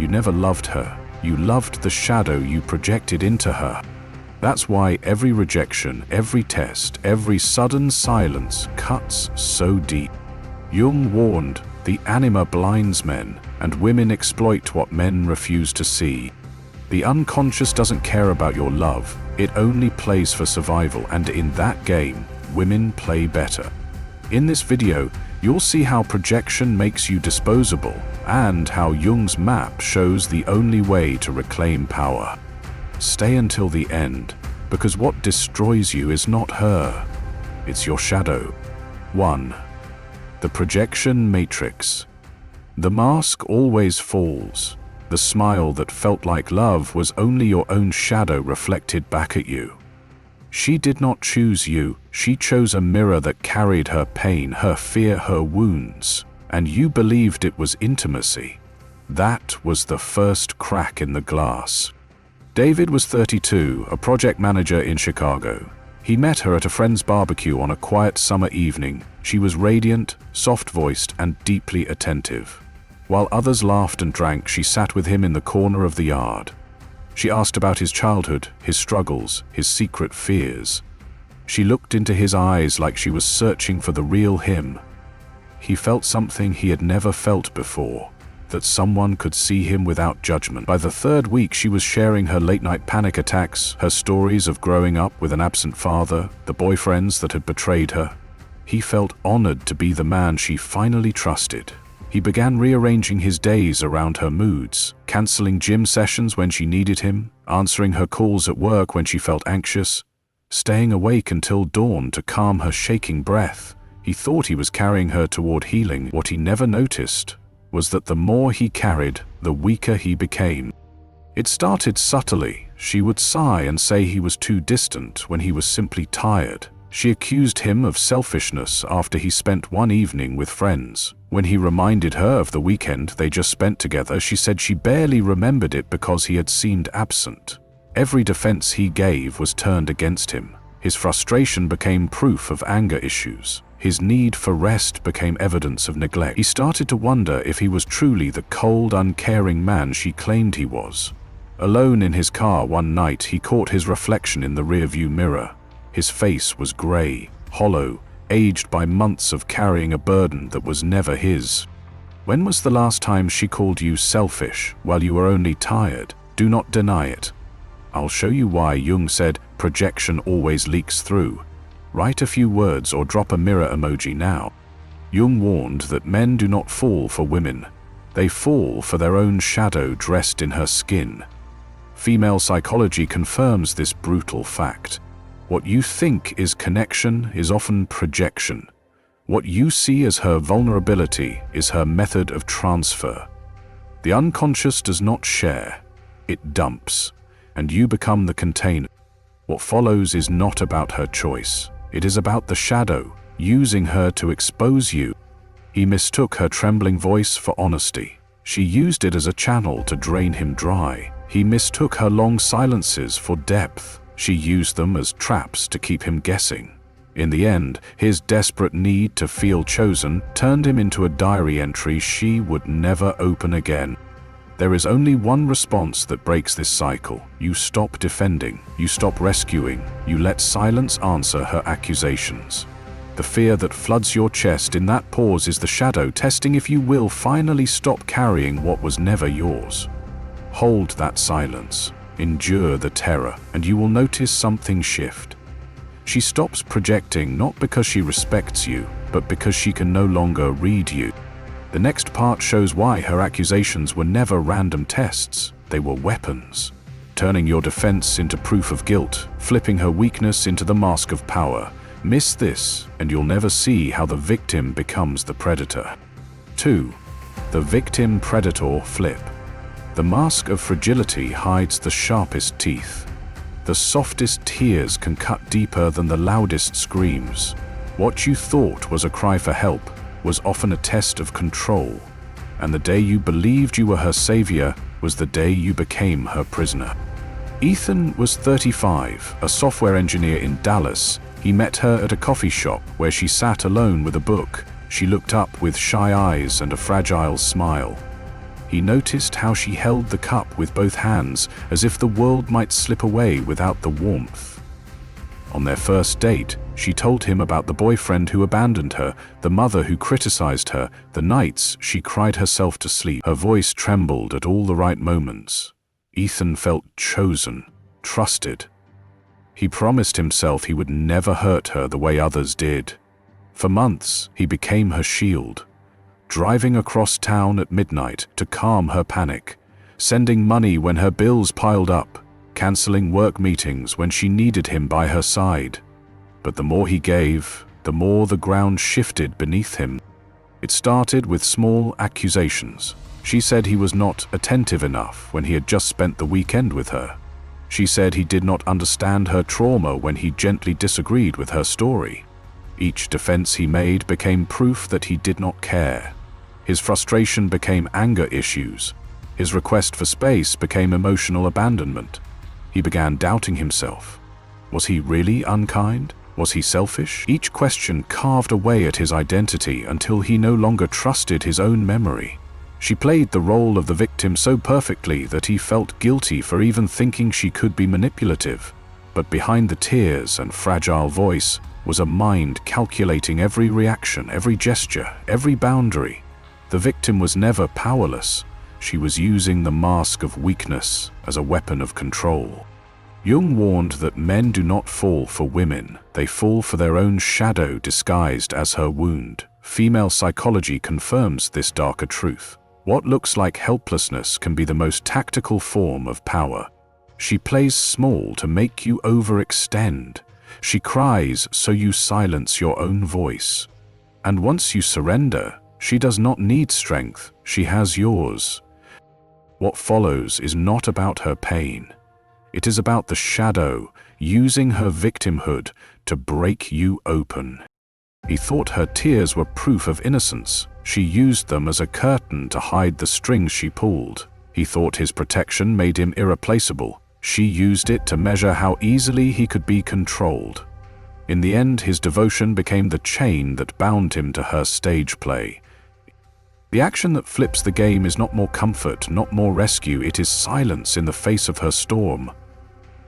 You never loved her. You loved the shadow you projected into her. That's why every rejection, every test, every sudden silence cuts so deep. Jung warned, the anima blinds men, and women exploit what men refuse to see. The unconscious doesn't care about your love, it only plays for survival, and in that game, women play better. In this video, you'll see how projection makes you disposable, and how Jung's map shows the only way to reclaim power. Stay until the end, because what destroys you is not her, it's your shadow. 1. The projection matrix. The mask always falls. The smile that felt like love was only your own shadow reflected back at you. She did not choose you, she chose a mirror that carried her pain, her fear, her wounds, and you believed it was intimacy. That was the first crack in the glass. David was 32, a project manager in Chicago. He met her at a friend's barbecue on a quiet summer evening. She was radiant, soft-voiced, and deeply attentive. While others laughed and drank, she sat with him in the corner of the yard. She asked about his childhood, his struggles, his secret fears. She looked into his eyes like she was searching for the real him. He felt something he had never felt before, that someone could see him without judgment. By the third week, she was sharing her late-night panic attacks, her stories of growing up with an absent father, the boyfriends that had betrayed her. He felt honored to be the man she finally trusted. He began rearranging his days around her moods, canceling gym sessions when she needed him, answering her calls at work when she felt anxious, staying awake until dawn to calm her shaking breath. He thought he was carrying her toward healing. What he never noticed was that the more he carried, the weaker he became. It started subtly. She would sigh and say he was too distant when he was simply tired. She accused him of selfishness after he spent one evening with friends. When he reminded her of the weekend they just spent together, she said she barely remembered it because he had seemed absent. Every defense he gave was turned against him. His frustration became proof of anger issues. His need for rest became evidence of neglect. He started to wonder if he was truly the cold, uncaring man she claimed he was. Alone in his car one night, he caught his reflection in the rearview mirror. His face was gray, hollow, aged by months of carrying a burden that was never his. When was the last time she called you selfish while you were only tired? Do not deny it. I'll show you why Jung said projection always leaks through. Write a few words or drop a mirror emoji now. Jung warned that men do not fall for women. They fall for their own shadow dressed in her skin. Female psychology confirms this brutal fact. What you think is connection is often projection. What you see as her vulnerability is her method of transfer. The unconscious does not share, it dumps, and you become the container. What follows is not about her choice. It is about the shadow, using her to expose you. He mistook her trembling voice for honesty. She used it as a channel to drain him dry. He mistook her long silences for depth. She used them as traps to keep him guessing. In the end, his desperate need to feel chosen turned him into a diary entry she would never open again. There is only one response that breaks this cycle. You stop defending, you stop rescuing, you let silence answer her accusations. The fear that floods your chest in that pause is the shadow testing if you will finally stop carrying what was never yours. Hold that silence. Endure the terror, and you will notice something shift. She stops projecting not because she respects you, but because she can no longer read you. The next part shows why her accusations were never random tests, they were weapons. Turning your defense into proof of guilt, flipping her weakness into the mask of power. Miss this, and you'll never see how the victim becomes the predator. 2. The victim-predator flip. The mask of fragility hides the sharpest teeth. The softest tears can cut deeper than the loudest screams. What you thought was a cry for help was often a test of control, and the day you believed you were her savior was the day you became her prisoner. Ethan was 35, a software engineer in Dallas. He met her at a coffee shop where she sat alone with a book. She looked up with shy eyes and a fragile smile. He noticed how she held the cup with both hands, as if the world might slip away without the warmth. On their first date, she told him about the boyfriend who abandoned her, the mother who criticized her, the nights she cried herself to sleep. Her voice trembled at all the right moments. Ethan felt chosen, trusted. He promised himself he would never hurt her the way others did. For months, he became her shield, driving across town at midnight to calm her panic, sending money when her bills piled up, canceling work meetings when she needed him by her side. But the more he gave, the more the ground shifted beneath him. It started with small accusations. She said he was not attentive enough when he had just spent the weekend with her. She said he did not understand her trauma when he gently disagreed with her story. Each defense he made became proof that he did not care. His frustration became anger issues. His request for space became emotional abandonment. He began doubting himself. Was he really unkind? Was he selfish? Each question carved away at his identity until he no longer trusted his own memory. She played the role of the victim so perfectly that he felt guilty for even thinking she could be manipulative. But behind the tears and fragile voice was a mind calculating every reaction, every gesture, every boundary. The victim was never powerless. She was using the mask of weakness as a weapon of control. Jung warned that men do not fall for women, they fall for their own shadow disguised as her wound. Female psychology confirms this darker truth. What looks like helplessness can be the most tactical form of power. She plays small to make you overextend. She cries so you silence your own voice. And once you surrender, she does not need strength, she has yours. What follows is not about her pain. It is about the shadow using her victimhood to break you open. He thought her tears were proof of innocence. She used them as a curtain to hide the strings she pulled. He thought his protection made him irreplaceable. She used it to measure how easily he could be controlled. In the end, his devotion became the chain that bound him to her stage play. The action that flips the game is not more comfort, not more rescue, it is silence in the face of her storm.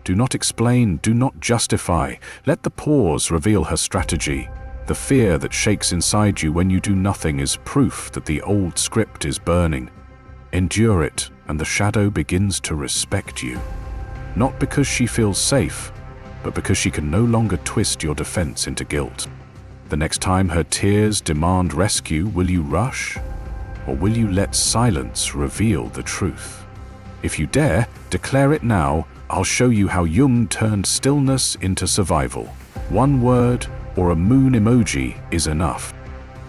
Do not explain, do not justify. Let the pause reveal her strategy. The fear that shakes inside you when you do nothing is proof that the old script is burning. Endure it, and the shadow begins to respect you. Not because she feels safe, but because she can no longer twist your defense into guilt. The next time her tears demand rescue, will you rush? Or will you let silence reveal the truth? If you dare, declare it now. I'll show you how Jung turned stillness into survival. One word or a moon emoji is enough.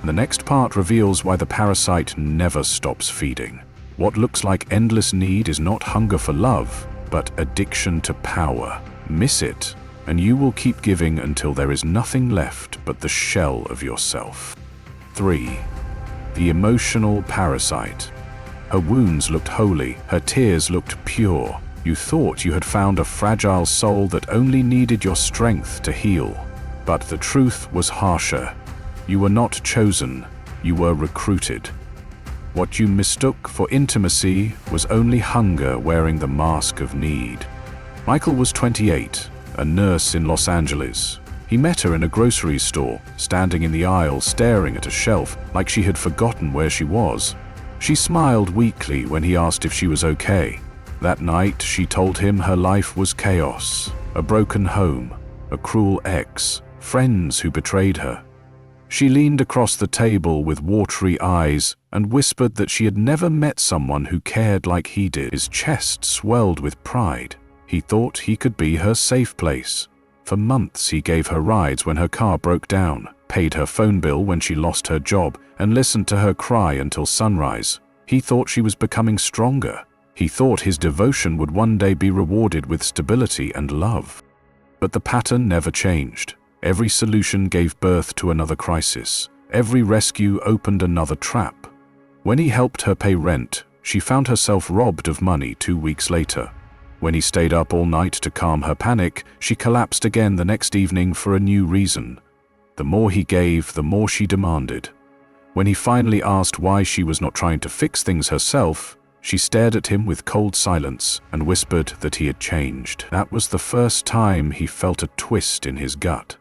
The next part reveals why the parasite never stops feeding. What looks like endless need is not hunger for love, but addiction to power. Miss it, and you will keep giving until there is nothing left but the shell of yourself. 3. The emotional parasite. Her wounds looked holy, her tears looked pure. You thought you had found a fragile soul that only needed your strength to heal. But the truth was harsher. You were not chosen, you were recruited. What you mistook for intimacy was only hunger wearing the mask of need. Michael was 28, a nurse in Los Angeles. He met her in a grocery store, standing in the aisle staring at a shelf like she had forgotten where she was. She smiled weakly when he asked if she was okay. That night, she told him her life was chaos, a broken home, a cruel ex, friends who betrayed her. She leaned across the table with watery eyes and whispered that she had never met someone who cared like he did. His chest swelled with pride. He thought he could be her safe place. For months he gave her rides when her car broke down, paid her phone bill when she lost her job, and listened to her cry until sunrise. He thought she was becoming stronger. He thought his devotion would one day be rewarded with stability and love. But the pattern never changed. Every solution gave birth to another crisis. Every rescue opened another trap. When he helped her pay rent, she found herself robbed of money 2 weeks later. When he stayed up all night to calm her panic, she collapsed again the next evening for a new reason. The more he gave, the more she demanded. When he finally asked why she was not trying to fix things herself, She stared at him with cold silence and whispered that he had changed. That was the first time he felt a twist in his gut.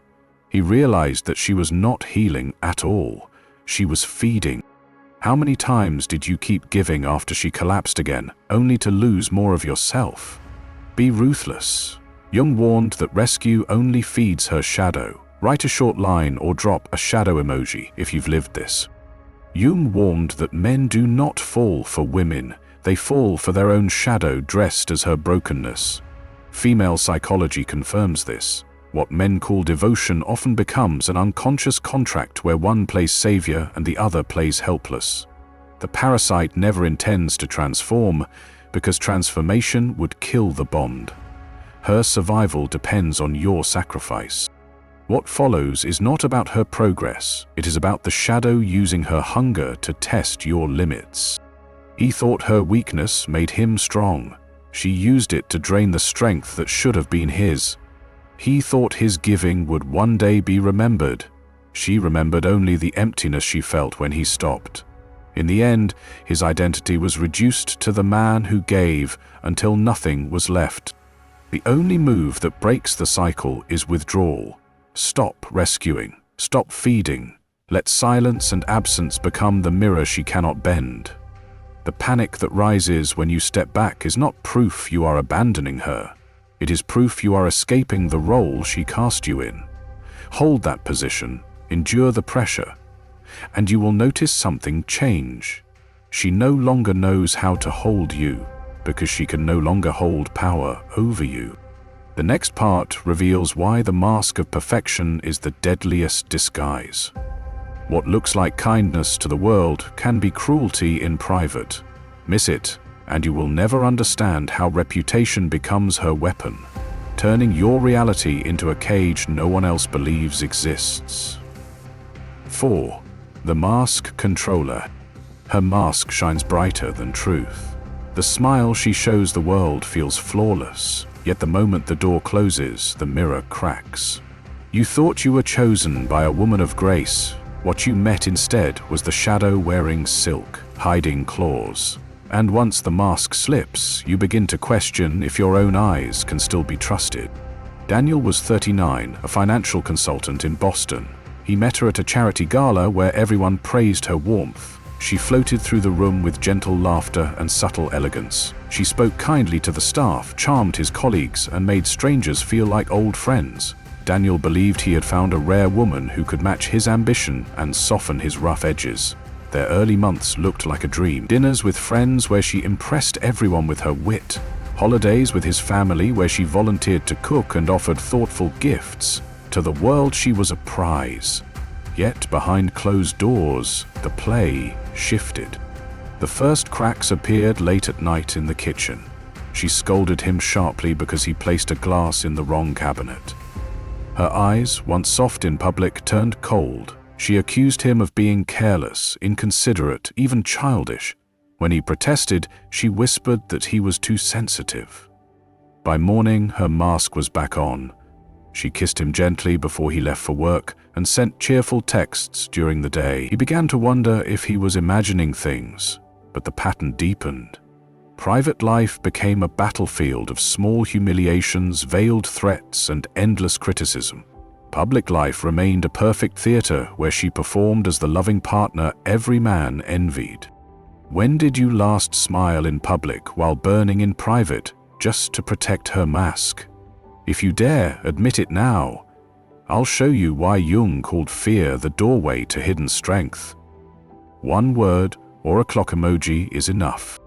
He realized that she was not healing at all. She was feeding. How many times did you keep giving after she collapsed again, only to lose more of yourself? Be ruthless. Jung warned that rescue only feeds her shadow. Write a short line or drop a shadow emoji if you've lived this. Jung warned that men do not fall for women. They fall for their own shadow dressed as her brokenness. Female psychology confirms this. What men call devotion often becomes an unconscious contract where one plays savior and the other plays helpless. The parasite never intends to transform, because transformation would kill the bond. Her survival depends on your sacrifice. What follows is not about her progress, it is about the shadow using her hunger to test your limits. He thought her weakness made him strong. She used it to drain the strength that should have been his. He thought his giving would one day be remembered. She remembered only the emptiness she felt when he stopped. In the end, his identity was reduced to the man who gave until nothing was left. The only move that breaks the cycle is withdrawal. Stop rescuing. Stop feeding. Let silence and absence become the mirror she cannot bend. The panic that rises when you step back is not proof you are abandoning her. It is proof you are escaping the role she cast you in. Hold that position, endure the pressure, and you will notice something change. She no longer knows how to hold you, because she can no longer hold power over you. The next part reveals why the mask of perfection is the deadliest disguise. What looks like kindness to the world can be cruelty in private. Miss it, and you will never understand how reputation becomes her weapon, turning your reality into a cage no one else believes exists. 4. The Mask Controller. Her mask shines brighter than truth. The smile she shows the world feels flawless, yet the moment the door closes, the mirror cracks. You thought you were chosen by a woman of grace. What you met instead was the shadow wearing silk, hiding claws. And once the mask slips, you begin to question if your own eyes can still be trusted. Daniel was 39, a financial consultant in Boston. He met her at a charity gala where everyone praised her warmth. She floated through the room with gentle laughter and subtle elegance. She spoke kindly to the staff, charmed his colleagues, and made strangers feel like old friends. Daniel believed he had found a rare woman who could match his ambition and soften his rough edges. Their early months looked like a dream. Dinners with friends where she impressed everyone with her wit. Holidays with his family where she volunteered to cook and offered thoughtful gifts. To the world she was a prize. Yet behind closed doors, the play shifted. The first cracks appeared late at night in the kitchen. She scolded him sharply because he placed a glass in the wrong cabinet. Her eyes, once soft in public, turned cold. She accused him of being careless, inconsiderate, even childish. When he protested, she whispered that he was too sensitive. By morning, her mask was back on. She kissed him gently before he left for work and sent cheerful texts during the day. He began to wonder if he was imagining things, but the pattern deepened. Private life became a battlefield of small humiliations, veiled threats, and endless criticism. Public life remained a perfect theater where she performed as the loving partner every man envied. When did you last smile in public while burning in private just to protect her mask? If you dare, admit it now. I'll show you why Jung called fear the doorway to hidden strength. One word or a clock emoji is enough.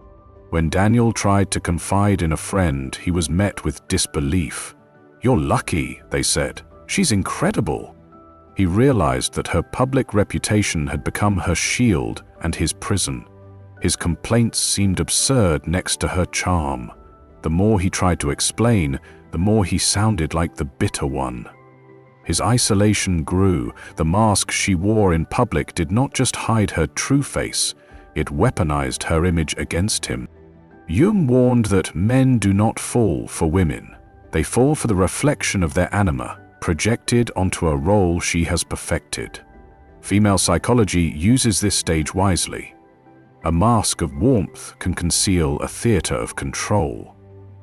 When Daniel tried to confide in a friend, he was met with disbelief. "You're lucky," they said. "She's incredible." He realized that her public reputation had become her shield and his prison. His complaints seemed absurd next to her charm. The more he tried to explain, the more he sounded like the bitter one. His isolation grew. The mask she wore in public did not just hide her true face, it weaponized her image against him. Jung warned that men do not fall for women. They fall for the reflection of their anima, projected onto a role she has perfected. Female psychology uses this stage wisely. A mask of warmth can conceal a theater of control.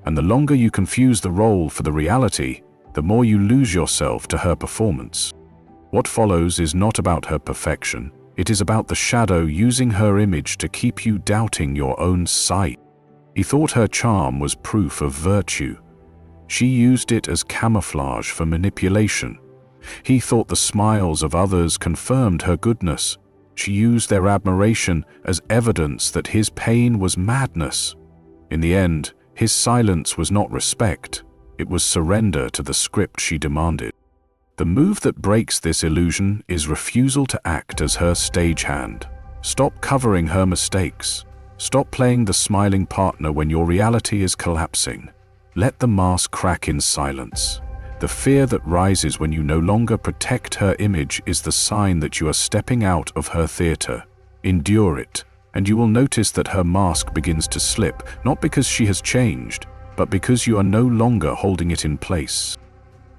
And the longer you confuse the role for the reality, the more you lose yourself to her performance. What follows is not about her perfection. It is about the shadow using her image to keep you doubting your own sight. He thought her charm was proof of virtue. She used it as camouflage for manipulation. He thought the smiles of others confirmed her goodness. She used their admiration as evidence that his pain was madness. In the end, his silence was not respect. It was surrender to the script she demanded. The move that breaks this illusion is refusal to act as her stagehand. Stop covering her mistakes. Stop playing the smiling partner when your reality is collapsing. Let the mask crack in silence. The fear that rises when you no longer protect her image is the sign that you are stepping out of her theater. Endure it, and you will notice that her mask begins to slip, not because she has changed, but because you are no longer holding it in place.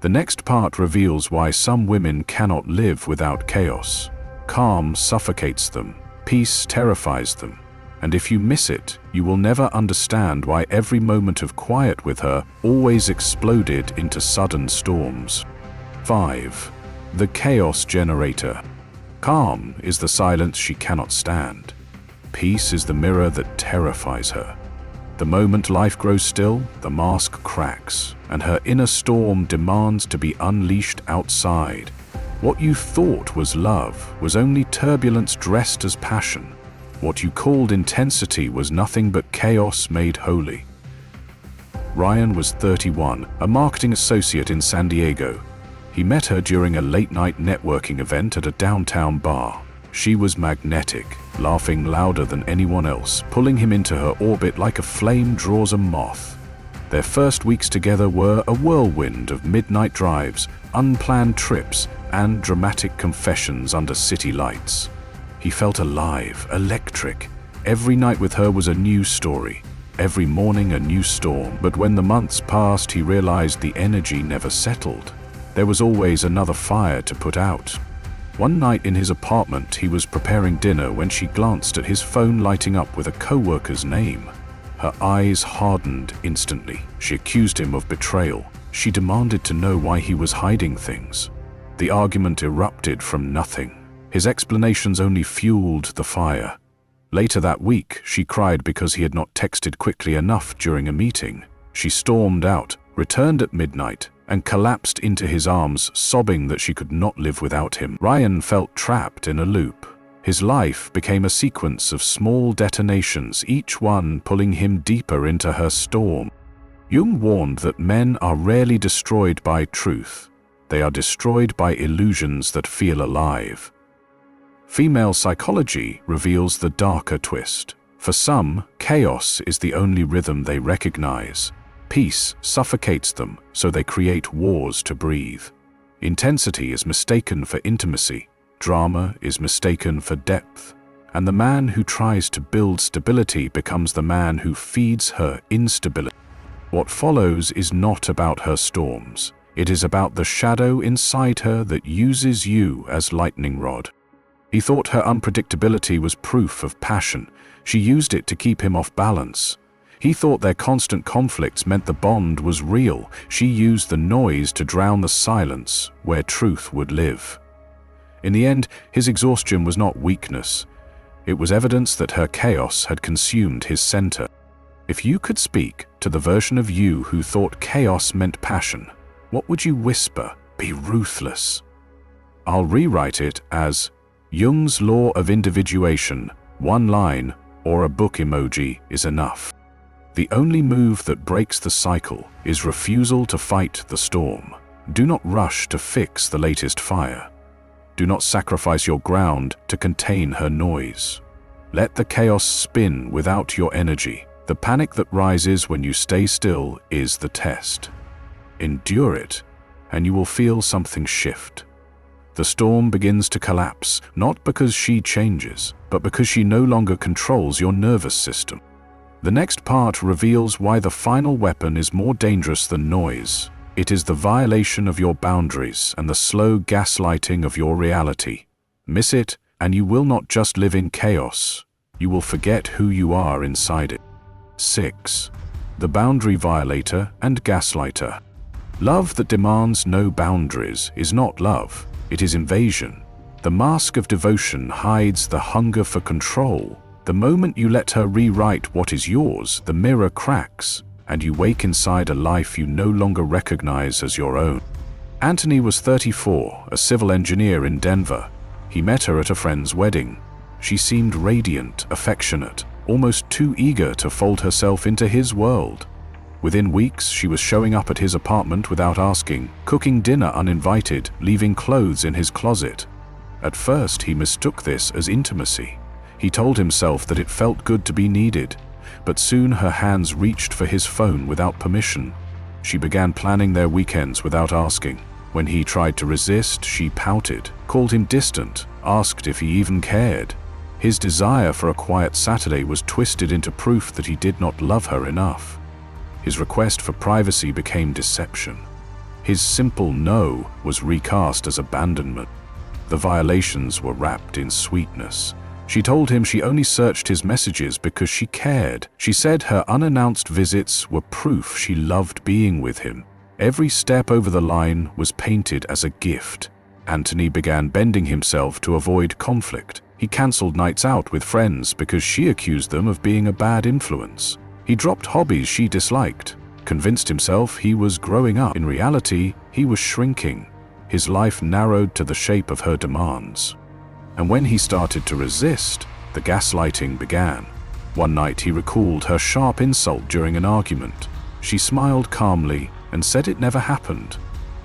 The next part reveals why some women cannot live without chaos. Calm suffocates them, peace terrifies them, and if you miss it, you will never understand why every moment of quiet with her always exploded into sudden storms. 5. The chaos generator. Calm is the silence she cannot stand. Peace is the mirror that terrifies her. The moment life grows still, the mask cracks, and her inner storm demands to be unleashed outside. What you thought was love was only turbulence dressed as passion. What you called intensity was nothing but chaos made holy. Ryan was 31, a marketing associate in San Diego. He met her during a late-night networking event at a downtown bar. She was magnetic, laughing louder than anyone else, pulling him into her orbit like a flame draws a moth. Their first weeks together were a whirlwind of midnight drives, unplanned trips, and dramatic confessions under city lights. He felt alive, electric. Every night with her was a new story. Every morning a new storm. But when the months passed, he realized the energy never settled. There was always another fire to put out. One night in his apartment, he was preparing dinner when she glanced at his phone lighting up with a coworker's name. Her eyes hardened instantly. She accused him of betrayal. She demanded to know why he was hiding things. The argument erupted from nothing. His explanations only fueled the fire. Later that week, she cried because he had not texted quickly enough during a meeting. She stormed out, returned at midnight, and collapsed into his arms, sobbing that she could not live without him. Ryan felt trapped in a loop. His life became a sequence of small detonations, each one pulling him deeper into her storm. Jung warned that men are rarely destroyed by truth. They are destroyed by illusions that feel alive. Female psychology reveals the darker twist. For some, chaos is the only rhythm they recognize. Peace suffocates them, so they create wars to breathe. Intensity is mistaken for intimacy. Drama is mistaken for depth. And the man who tries to build stability becomes the man who feeds her instability. What follows is not about her storms. It is about the shadow inside her that uses you as lightning rod. He thought her unpredictability was proof of passion. She used it to keep him off balance. He thought their constant conflicts meant the bond was real. She used the noise to drown the silence where truth would live. In the end, his exhaustion was not weakness. It was evidence that her chaos had consumed his center. If you could speak to the version of you who thought chaos meant passion, what would you whisper? Be ruthless. I'll rewrite it as Jung's law of individuation. One line or a book emoji is enough. The only move that breaks the cycle is refusal to fight the storm. Do not rush to fix the latest fire. Do not sacrifice your ground to contain her noise. Let the chaos spin without your energy. The panic that rises when you stay still is the test. Endure it, and you will feel something shift. The storm begins to collapse, not because she changes, but because she no longer controls your nervous system. The next part reveals why the final weapon is more dangerous than noise. It is the violation of your boundaries and the slow gaslighting of your reality. Miss it, and you will not just live in chaos, You will forget who you are inside it. 6. The boundary violator and gaslighter. Love that demands no boundaries is not love, it is invasion. The mask of devotion hides the hunger for control. The moment you let her rewrite what is yours, the mirror cracks, and you wake inside a life you no longer recognize as your own. Anthony was 34, a civil engineer in Denver. He met her at a friend's wedding. She seemed radiant, affectionate, almost too eager to fold herself into his world. Within weeks, she was showing up at his apartment without asking, cooking dinner uninvited, leaving clothes in his closet. At first, he mistook this as intimacy. He told himself that it felt good to be needed, but soon her hands reached for his phone without permission. She began planning their weekends without asking. When he tried to resist, she pouted, called him distant, asked if he even cared. His desire for a quiet Saturday was twisted into proof that he did not love her enough. His request for privacy became deception. His simple no was recast as abandonment. The violations were wrapped in sweetness. She told him she only searched his messages because she cared. She said her unannounced visits were proof she loved being with him. Every step over the line was painted as a gift. Anthony began bending himself to avoid conflict. He cancelled nights out with friends because she accused them of being a bad influence. He dropped hobbies she disliked, convinced himself he was growing up. In reality, he was shrinking. His life narrowed to the shape of her demands. And when he started to resist, the gaslighting began. One night he recalled her sharp insult during an argument. She smiled calmly and said it never happened.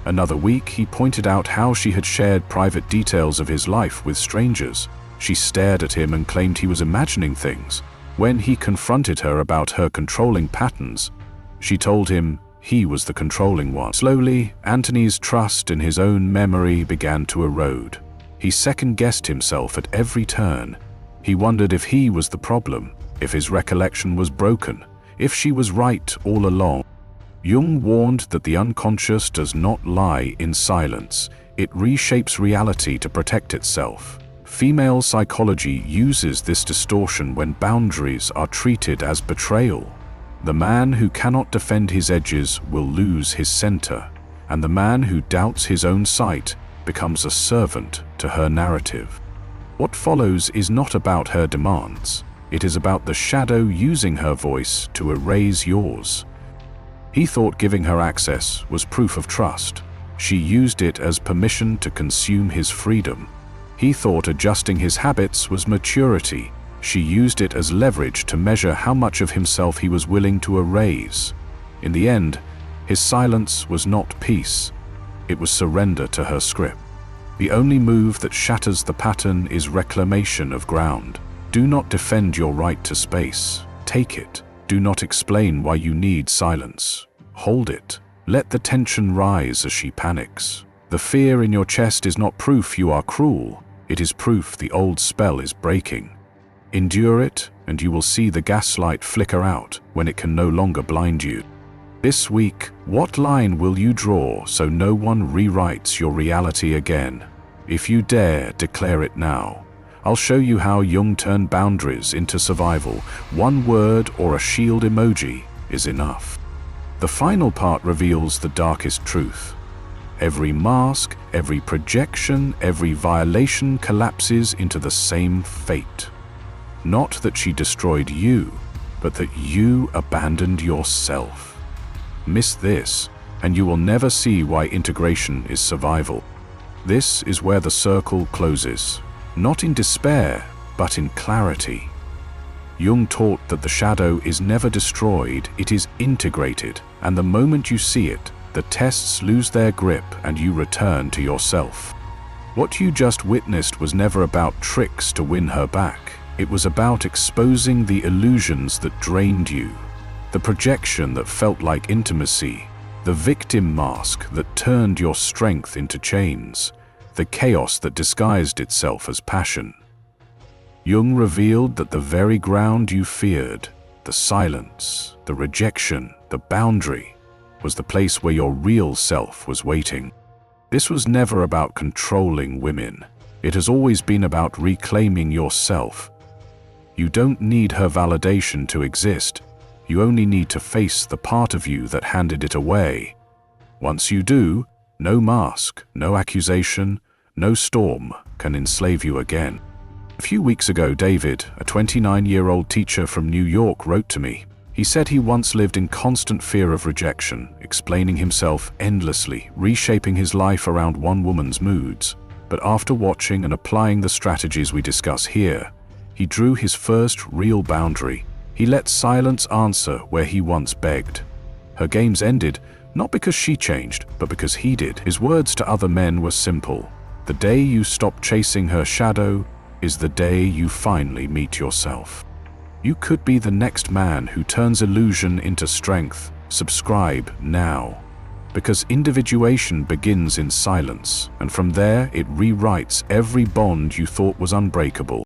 Another week he pointed out how she had shared private details of his life with strangers. She stared at him and claimed he was imagining things. When he confronted her about her controlling patterns, she told him he was the controlling one. Slowly, Anthony's trust in his own memory began to erode. He second-guessed himself at every turn. He wondered if he was the problem, if his recollection was broken, if she was right all along. Jung warned that the unconscious does not lie in silence. It reshapes reality to protect itself. Female psychology uses this distortion when boundaries are treated as betrayal. The man who cannot defend his edges will lose his center, and the man who doubts his own sight becomes a servant to her narrative. What follows is not about her demands. It is about the shadow using her voice to erase yours. He thought giving her access was proof of trust. She used it as permission to consume his freedom. He thought adjusting his habits was maturity. She used it as leverage to measure how much of himself he was willing to erase. In the end, his silence was not peace. It was surrender to her script. The only move that shatters the pattern is reclamation of ground. Do not defend your right to space. Take it. Do not explain why you need silence. Hold it. Let the tension rise as she panics. The fear in your chest is not proof you are cruel. It is proof the old spell is breaking. Endure it, and you will see the gaslight flicker out when it can no longer blind you. This week, what line will you draw so no one rewrites your reality again? If you dare, declare it now. I'll show you how Jung turned boundaries into survival. One word or a shield emoji is enough. The final part reveals the darkest truth. Every mask, every projection, every violation collapses into the same fate. Not that she destroyed you, but that you abandoned yourself. Miss this, and you will never see why integration is survival. This is where the circle closes, not in despair, but in clarity. Jung taught that the shadow is never destroyed, it is integrated, and the moment you see it, the tests lose their grip and you return to yourself. What you just witnessed was never about tricks to win her back. It was about exposing the illusions that drained you, the projection that felt like intimacy, the victim mask that turned your strength into chains, the chaos that disguised itself as passion. Jung revealed that the very ground you feared, the silence, the rejection, the boundary, was the place where your real self was waiting. This was never about controlling women. It has always been about reclaiming yourself. You don't need her validation to exist. You only need to face the part of you that handed it away. Once you do, no mask, no accusation, no storm can enslave you again. A few weeks ago, David, a 29-year-old teacher from New York, wrote to me. He said he once lived in constant fear of rejection, explaining himself endlessly, reshaping his life around one woman's moods. But after watching and applying the strategies we discuss here, he drew his first real boundary. He let silence answer where he once begged. Her games ended, not because she changed, but because he did. His words to other men were simple. The day you stop chasing her shadow is the day you finally meet yourself. You could be the next man who turns illusion into strength. Subscribe now. Because individuation begins in silence, and from there it rewrites every bond you thought was unbreakable.